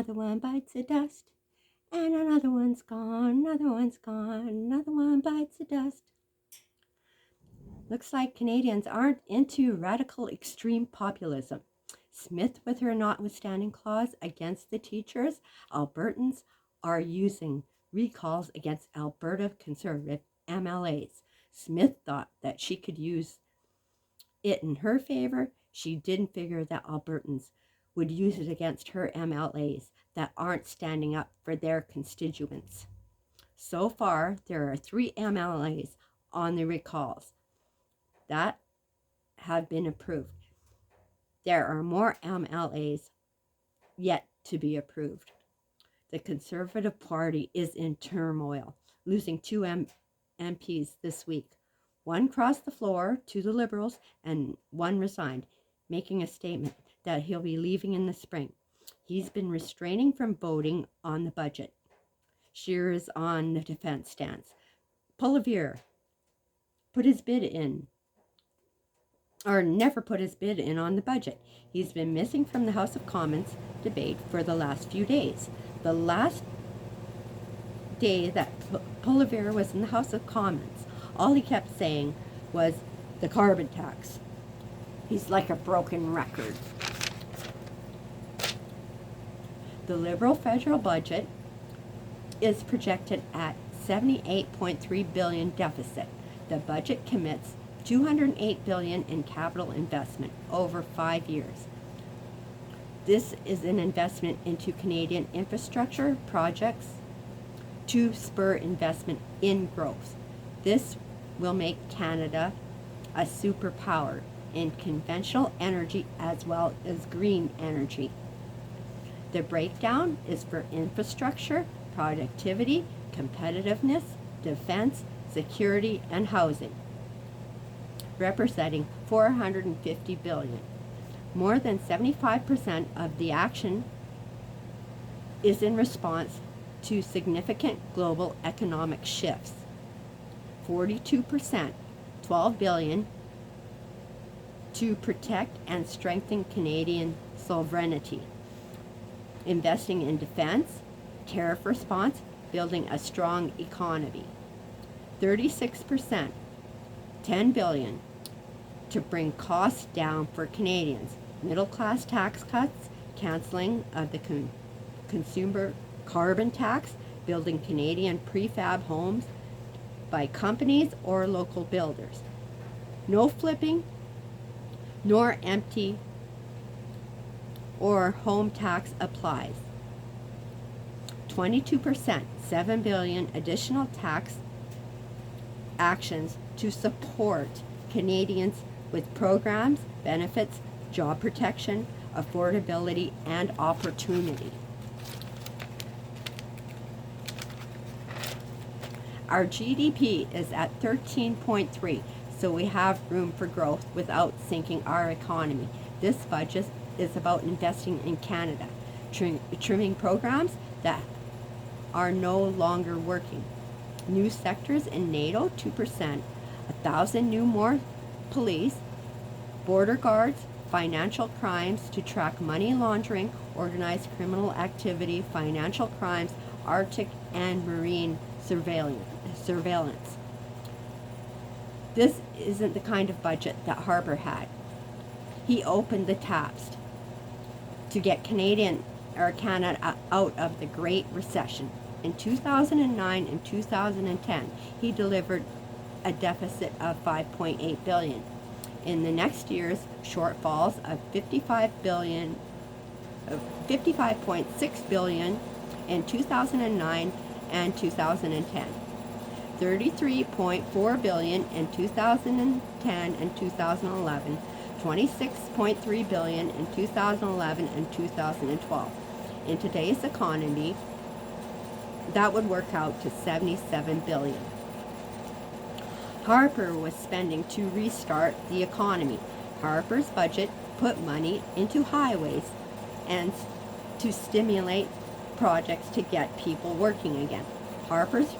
another one bites the dust. And another one's gone, another one's gone, another one bites the dust. Looks like Canadians aren't into radical extreme populism. Smith with her notwithstanding clause against the teachers, Albertans are using recalls against Alberta Conservative MLAs. Smith thought that she could use it in her favor. She didn't figure that Albertans would use it against her MLAs that aren't standing up for their constituents. So far, there are 3 MLAs on the recalls that have been approved. There are more MLAs yet to be approved. The Conservative Party is in turmoil, losing 2 MPs this week. One crossed the floor to the Liberals and one resigned, making a statement that he'll be leaving in the spring. He's been restraining from voting on the budget. Scheer is on the defense stance. Poilievre put his bid in, or never put his bid in on the budget. He's been missing from the House of Commons debate for the last few days. The last day that Poilievre was in the House of Commons, all he kept saying was the carbon tax. He's like a broken record. The Liberal federal budget is projected at $78.3 billion deficit. The budget commits $208 billion in capital investment over 5 years. This is an investment into Canadian infrastructure projects to spur investment in growth. This will make Canada a superpower in conventional energy as well as green energy. The breakdown is for infrastructure, productivity, competitiveness, defense, security, and housing, representing $450 billion. More than 75% of the action is in response to significant global economic shifts. 42%, $12 billion, to protect and strengthen Canadian sovereignty, investing in defense, tariff response, building a strong economy. 36%, $10 billion, to bring costs down for Canadians, middle-class tax cuts, cancelling of the consumer carbon tax, building Canadian prefab homes by companies or local builders. No flipping, nor empty or home tax applies. 22%, $7 billion additional tax actions to support Canadians with programs, benefits, job protection, affordability, and opportunity. Our GDP is at 13.3, so we have room for growth without sinking our economy. This budget is about investing in Canada, trimming programs that are no longer working. New sectors in NATO, 2%, 1,000 new more police, border guards, financial crimes to track money laundering, organized criminal activity, financial crimes, Arctic and marine surveillance. This isn't the kind of budget that Harper had. He opened the taps to get Canada out of the Great Recession. In 2009 and 2010, he delivered a deficit of $5.8 billion. In the next year's shortfalls of $55.6 billion in 2009 and 2010, $33.4 billion in 2010 and 2011, $26.3 billion in 2011 and 2012. In today's economy, that would work out to $77 billion. Harper was spending to restart the economy. Harper's budget put money into highways and to stimulate projects to get people working again. Harper's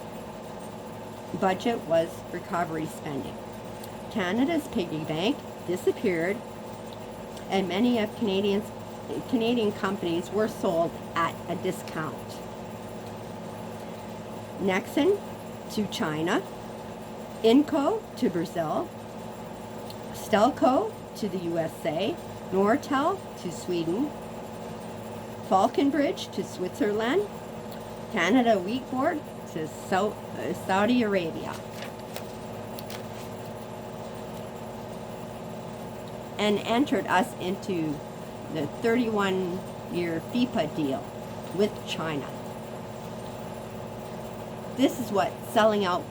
budget was recovery spending. Canada's piggy bank disappeared, and many of Canadians' Canadian companies were sold at a discount. Nexen to China, Inco to Brazil, Stelco to the USA, Nortel to Sweden, Falconbridge to Switzerland, Canada Wheat Board to Saudi Arabia. And entered us into the 31-year FIPA deal with China. This is what selling out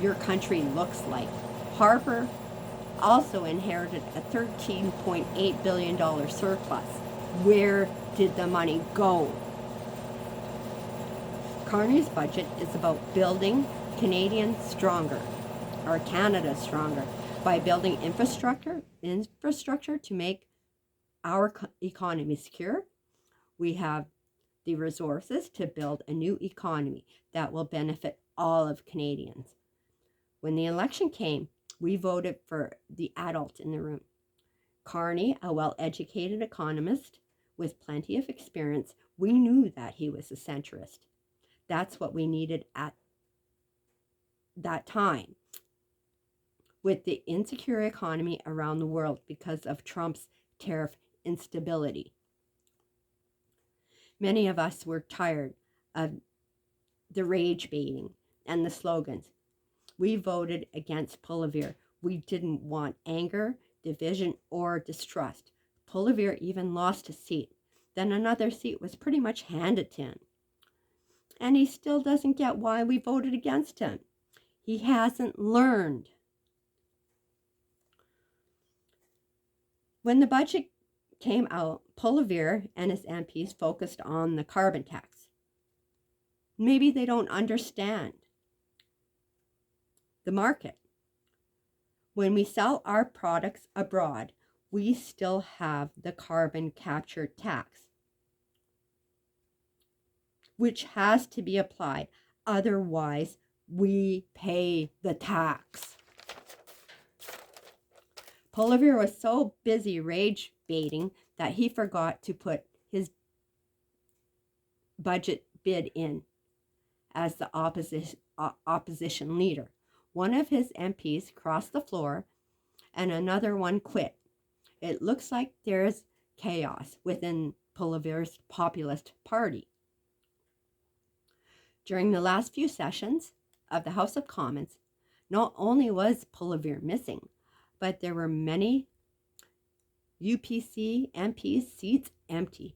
your country looks like. Harper also inherited a $13.8 billion surplus. Where did the money go? Carney's budget is about building Canadians stronger, or Canada stronger, by building infrastructure to make our economy secure. We have the resources to build a new economy that will benefit all of Canadians. When the election came, we voted for the adult in the room. Carney, a well-educated economist with plenty of experience, we knew that he was a centrist. That's what we needed at that time with the insecure economy around the world because of Trump's tariff instability. Many of us were tired of the rage baiting and the slogans. We voted against Poilievre. We didn't want anger, division, or distrust. Poilievre even lost a seat. Then another seat was pretty much handed to him. And he still doesn't get why we voted against him. He hasn't learned. When the budget came out, Poilievre and his MPs focused on the carbon tax. Maybe they don't understand the market. When we sell our products abroad, we still have the carbon capture tax, which has to be applied. Otherwise, we pay the tax. Poilievre was so busy rage baiting that he forgot to put his budget bid in as the opposition leader. One of his MPs crossed the floor and another one quit. It looks like there's chaos within Poilievre's populist party. During the last few sessions of the House of Commons, not only was Poilievre missing, but there were many UPC MPs' seats empty.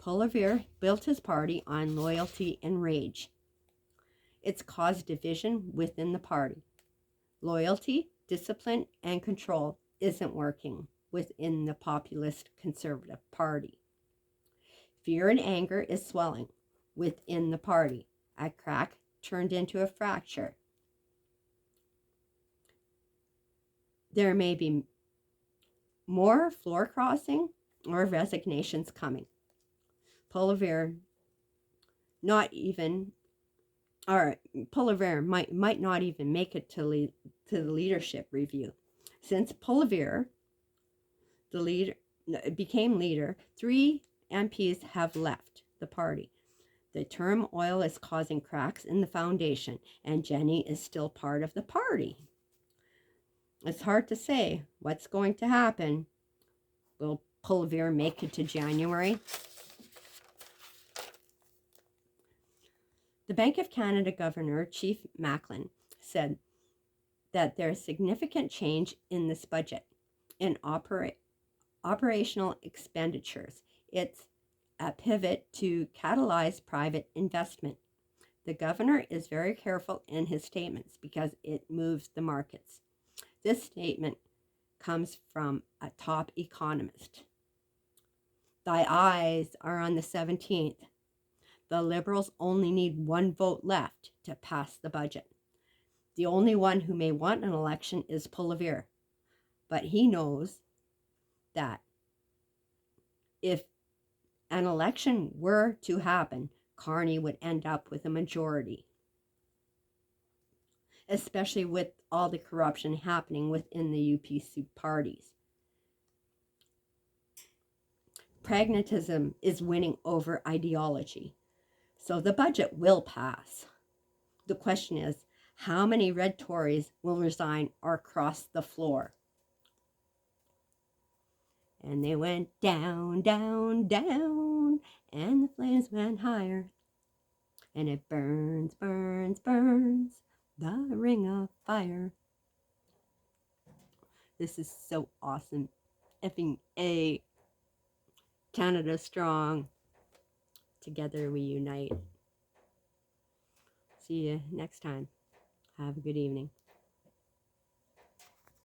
Poilievre built his party on loyalty and rage. It's caused division within the party. Loyalty, discipline, and control isn't working within the populist Conservative Party. Fear and anger is swelling within the party. A crack turned into a fracture. There may be more floor crossing or resignations coming. Poilievre might not even make it to the leadership review. Since Poilievre became leader, 3 MPs have left the party. The turmoil is causing cracks in the foundation, and Jenny is still part of the party. It's hard to say what's going to happen. Will Poilievre make it to January? The Bank of Canada Governor, Chief Macklin, said that there's significant change in this budget in operational expenditures. It's a pivot to catalyze private investment. The governor is very careful in his statements because it moves the markets. This statement comes from a top economist. Thy eyes are on the 17th. The Liberals only need 1 vote left to pass the budget. The only one who may want an election is Poilievre, but he knows that if an election were to happen, Carney would end up with a majority, especially with all the corruption happening within the UPC parties. pragmatism is winning over ideology. So the budget will pass. The question is, how many red Tories will resign or cross the floor? And they went down, down, down, and the flames went higher. And it burns, burns, burns, the ring of fire. This is so awesome. Effing A. Canada strong. Together we unite. See you next time. Have a good evening.